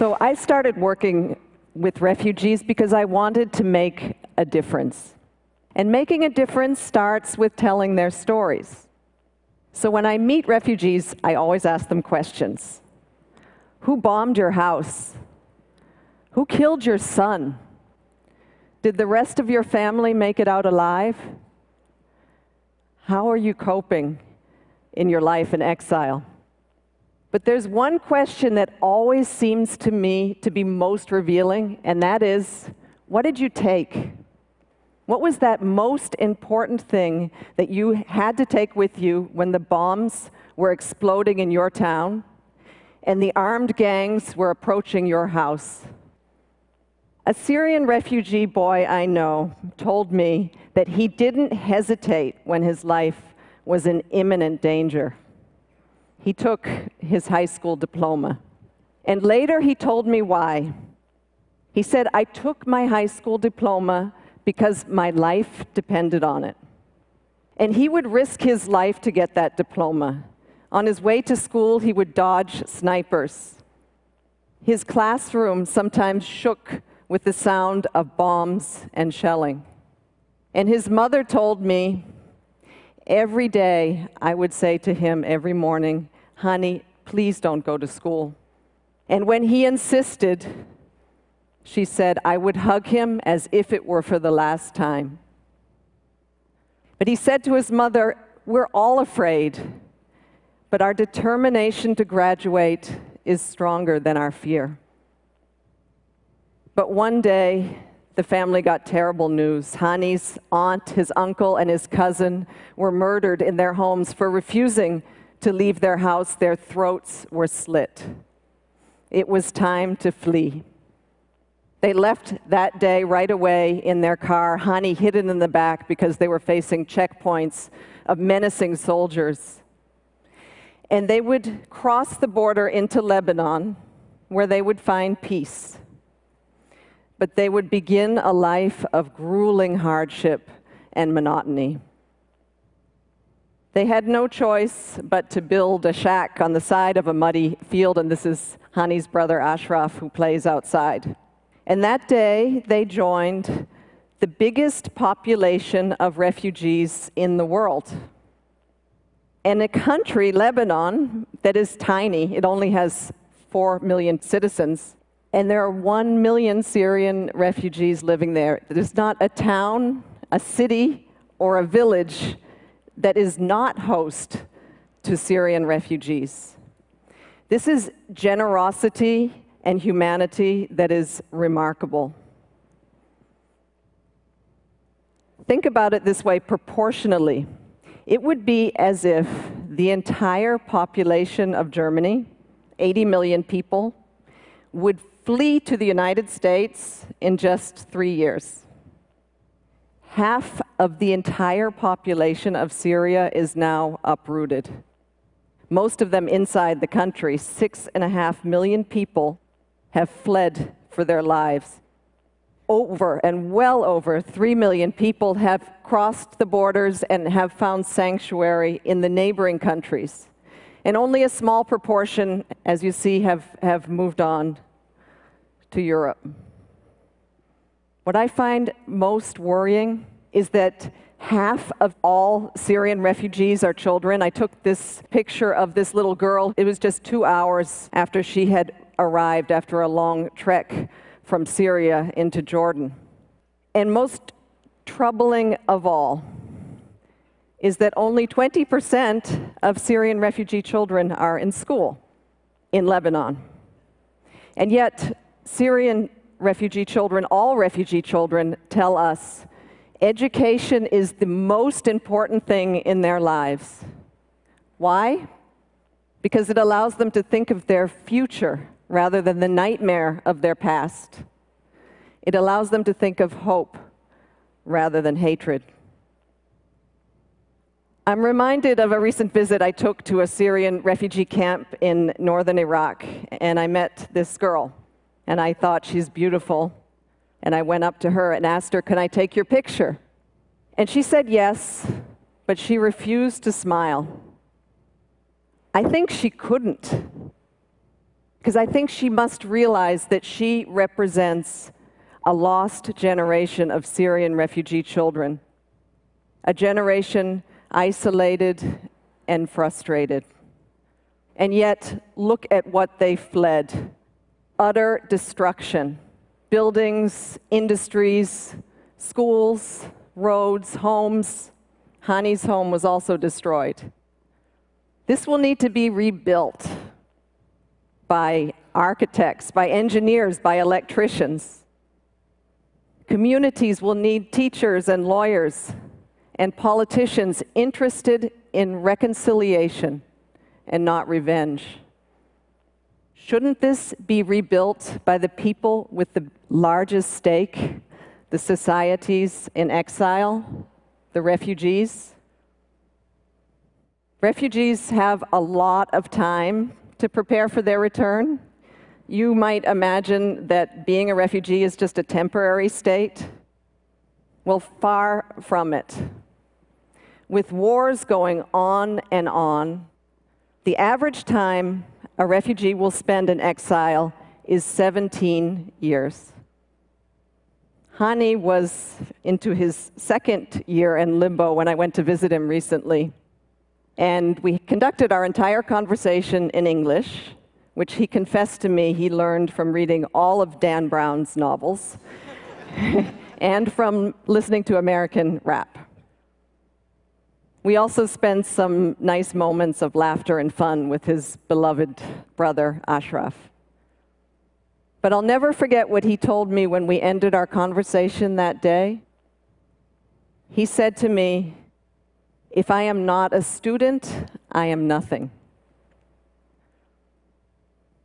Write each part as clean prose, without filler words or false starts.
So I started working with refugees because I wanted to make a difference. And making a difference starts with telling their stories. So when I meet refugees, I always ask them questions. Who bombed your house? Who killed your son? Did the rest of your family make it out alive? How are you coping in your life in exile? But there's one question that always seems to me to be most revealing, and that is, what did you take? What was that most important thing that you had to take with you when the bombs were exploding in your town and the armed gangs were approaching your house? A Syrian refugee boy I know told me that he didn't hesitate when his life was in imminent danger. He took his high school diploma. And later he told me why. He said, I took my high school diploma because my life depended on it. And he would risk his life to get that diploma. On his way to school, he would dodge snipers. His classroom sometimes shook with the sound of bombs and shelling. And his mother told me, every day, I would say to him every morning, honey, please don't go to school. And when he insisted, she said, I would hug him as if it were for the last time. But he said to his mother, we're all afraid, but our determination to graduate is stronger than our fear. But one day, the family got terrible news. Hani's aunt, his uncle, and his cousin were murdered in their homes for refusing to leave their house. Their throats were slit. It was time to flee. They left that day right away in their car, Hani hidden in the back because they were facing checkpoints of menacing soldiers. And they would cross the border into Lebanon, where they would find peace. But they would begin a life of grueling hardship and monotony. They had no choice but to build a shack on the side of a muddy field, and this is Hani's brother Ashraf, who plays outside. And that day, they joined the biggest population of refugees in the world. And a country, Lebanon, that is tiny, it only has 4 million citizens, and there are 1 million Syrian refugees living there. There's not a town, a city, or a village that is not host to Syrian refugees. This is generosity and humanity that is remarkable. Think about it this way proportionally. It would be as if the entire population of Germany, 80 million people, would flee to the United States in just 3 years. Half of the entire population of Syria is now uprooted. Most of them inside the country. 6.5 million people have fled for their lives. Well over 3 million people have crossed the borders and have found sanctuary in the neighboring countries. And only a small proportion, as you see, have moved on to Europe. What I find most worrying is that half of all Syrian refugees are children. I took this picture of this little girl. It was just 2 hours after she had arrived after a long trek from Syria into Jordan. And most troubling of all is that only 20% of Syrian refugee children are in school in Lebanon. And yet, Syrian refugee children, all refugee children, tell us education is the most important thing in their lives. Why? Because it allows them to think of their future rather than the nightmare of their past. It allows them to think of hope rather than hatred. I'm reminded of a recent visit I took to a Syrian refugee camp in northern Iraq, and I met this girl. And I thought, she's beautiful. And I went up to her and asked her, can I take your picture? And she said yes, but she refused to smile. I think she couldn't. because I think she must realize that she represents a lost generation of Syrian refugee children, a generation isolated and frustrated. And yet, look at what they fled. Utter destruction. Buildings, industries, schools, roads, homes. Hani's home was also destroyed. This will need to be rebuilt by architects, by engineers, by electricians. Communities will need teachers and lawyers and politicians interested in reconciliation and not revenge. Shouldn't this be rebuilt by the people with the largest stake, the societies in exile, the refugees? Refugees have a lot of time to prepare for their return. You might imagine that being a refugee is just a temporary state. Well, far from it. With wars going on and on, the average time a refugee will spend in exile is 17 years. Hani was into his second year in limbo when I went to visit him recently. And we conducted our entire conversation in English, which he confessed to me he learned from reading all of Dan Brown's novels and from listening to American rap. We also spent some nice moments of laughter and fun with his beloved brother, Ashraf. But I'll never forget what he told me when we ended our conversation that day. He said to me, "If I am not a student, I am nothing."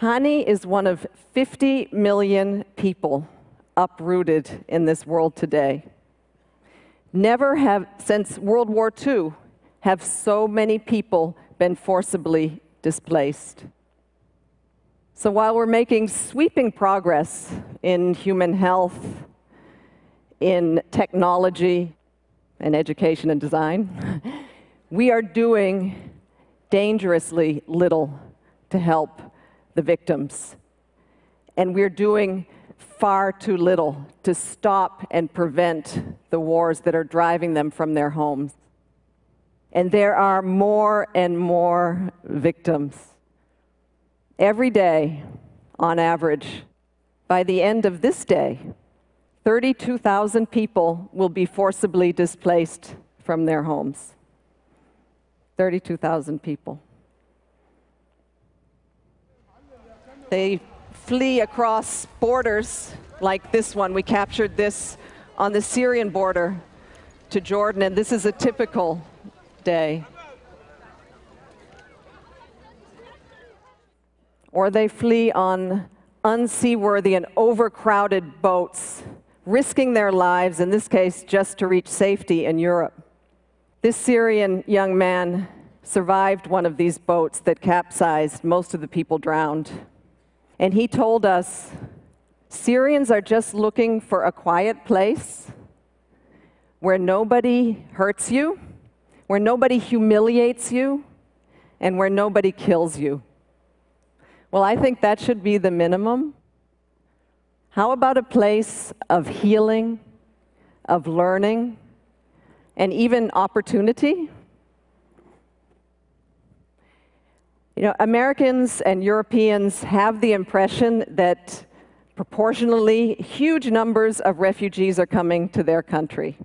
Hani is one of 50 million people uprooted in this world today. Never have, since World War II, have so many people been forcibly displaced. So while we're making sweeping progress in human health, in technology, and education and design, we are doing dangerously little to help the victims. And we're doing far too little to stop and prevent the wars that are driving them from their homes. And there are more and more victims. Every day, on average, by the end of this day, 32,000 people will be forcibly displaced from their homes. 32,000 people. They flee across borders like this one. We captured this on the Syrian border to Jordan, and this is a typical day. Or they flee on unseaworthy and overcrowded boats, risking their lives, in this case, just to reach safety in Europe. This Syrian young man survived one of these boats that capsized. Most of the people drowned. And he told us, Syrians are just looking for a quiet place where nobody hurts you, where nobody humiliates you, and where nobody kills you. Well, I think that should be the minimum. How about a place of healing, of learning, and even opportunity? You know, Americans and Europeans have the impression that proportionally huge numbers of refugees are coming to their country.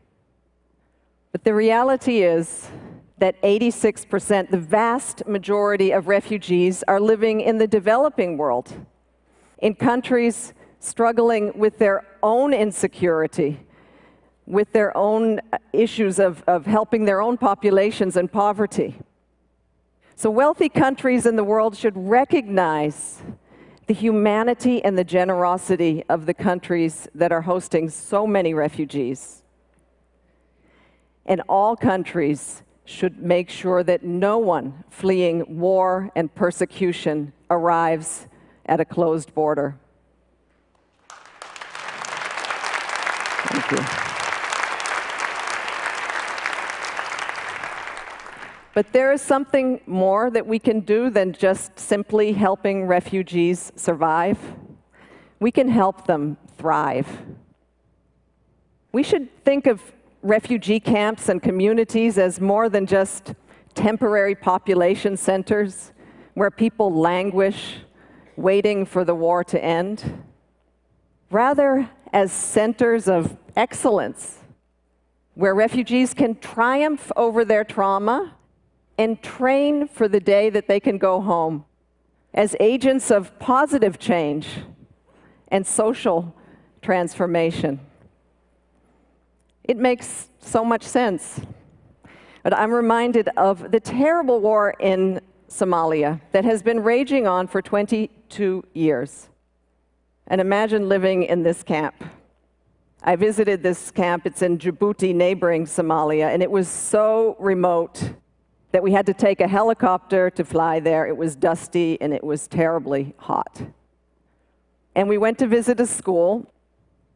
But the reality is that 86%, the vast majority of refugees, are living in the developing world, in countries struggling with their own insecurity, with their own issues of helping their own populations and poverty. So wealthy countries in the world should recognize the humanity and the generosity of the countries that are hosting so many refugees. And all countries should make sure that no one fleeing war and persecution arrives at a closed border. Thank you. But there is something more that we can do than just simply helping refugees survive. We can help them thrive. We should think of refugee camps and communities as more than just temporary population centers where people languish, waiting for the war to end. Rather, as centers of excellence, where refugees can triumph over their trauma and train for the day that they can go home as agents of positive change and social transformation. It makes so much sense. But I'm reminded of the terrible war in Somalia that has been raging on for 22 years. And imagine living in this camp. I visited this camp. It's in Djibouti, neighboring Somalia, and it was so remote that we had to take a helicopter to fly there. It was dusty and it was terribly hot. And we went to visit a school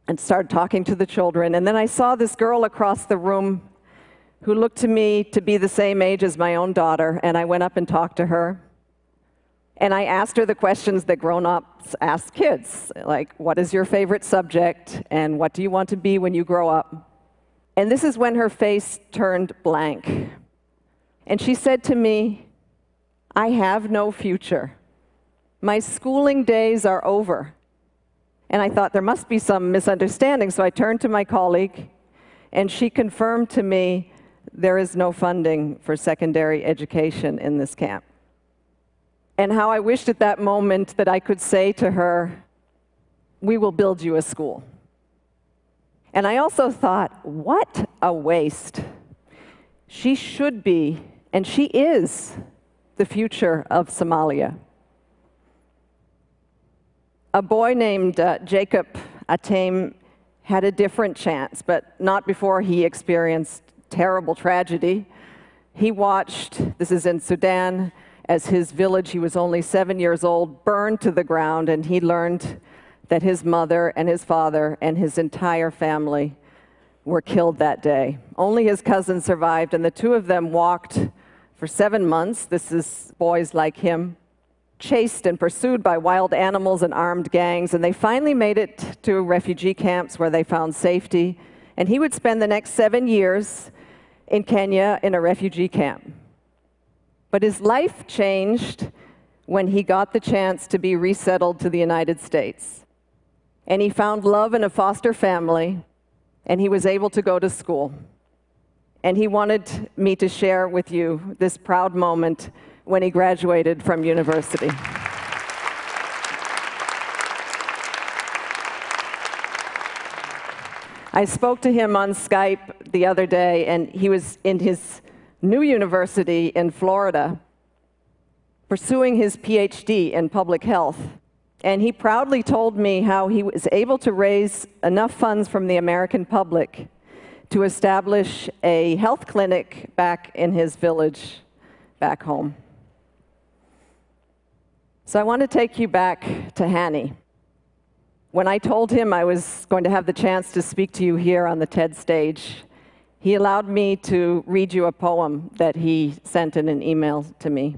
and started talking to the children. And then I saw this girl across the room who looked to me to be the same age as my own daughter, and I went up and talked to her. And I asked her the questions that grown-ups ask kids, like, what is your favorite subject, and what do you want to be when you grow up? And this is when her face turned blank. And she said to me, I have no future. My schooling days are over. And I thought there must be some misunderstanding, so I turned to my colleague, and she confirmed to me there is no funding for secondary education in this camp. And how I wished at that moment that I could say to her, we will build you a school. And I also thought, what a waste. She should be, and she is, the future of Somalia. A boy named Jacob Atem had a different chance, but not before he experienced terrible tragedy. He watched, this is in Sudan, as his village, he was only 7 years old, burned to the ground, and he learned that his mother and his father and his entire family were killed that day. Only his cousin survived, and the two of them walked for 7 months. This is boys like him, chased and pursued by wild animals and armed gangs, and they finally made it to refugee camps where they found safety. And he would spend the next 7 years in Kenya in a refugee camp. But his life changed when he got the chance to be resettled to the United States. And he found love in a foster family, and he was able to go to school. And he wanted me to share with you this proud moment when he graduated from university. I spoke to him on Skype the other day, and he was in his new university in Florida, pursuing his PhD in public health. And he proudly told me how he was able to raise enough funds from the American public to establish a health clinic back in his village, back home. So I want to take you back to Hani. When I told him I was going to have the chance to speak to you here on the TED stage, he allowed me to read you a poem that he sent in an email to me.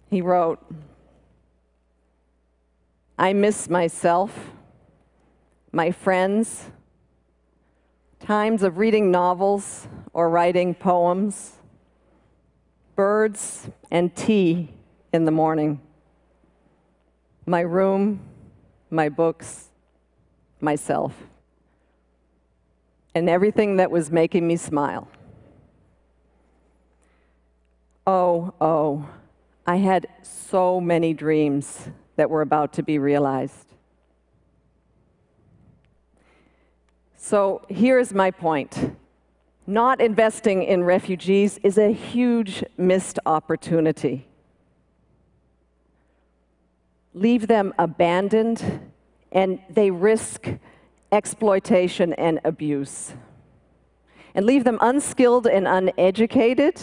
He wrote, I miss myself, my friends, times of reading novels or writing poems, birds and tea in the morning, my room, my books, myself, and everything that was making me smile. Oh, I had so many dreams that were about to be realized. So here's my point. Not investing in refugees is a huge missed opportunity. Leave them abandoned, and they risk exploitation and abuse. And leave them unskilled and uneducated,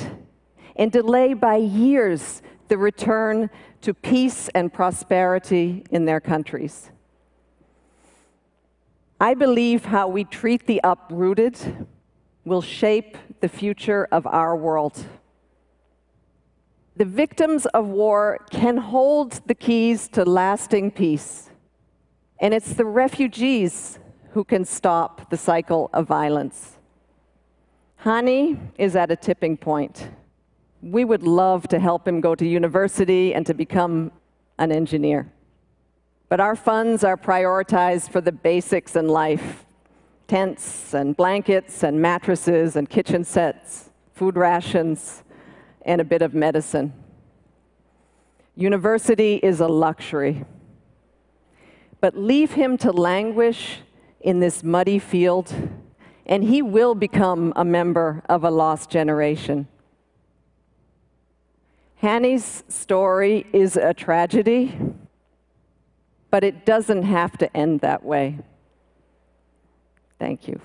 and delay by years the return to peace and prosperity in their countries. I believe how we treat the uprooted will shape the future of our world. The victims of war can hold the keys to lasting peace, and it's the refugees who can stop the cycle of violence. Hani is at a tipping point. We would love to help him go to university and to become an engineer. But our funds are prioritized for the basics in life: tents and blankets and mattresses and kitchen sets, food rations, and a bit of medicine. University is a luxury. But leave him to languish in this muddy field, and he will become a member of a lost generation. Hani's story is a tragedy, but it doesn't have to end that way. Thank you.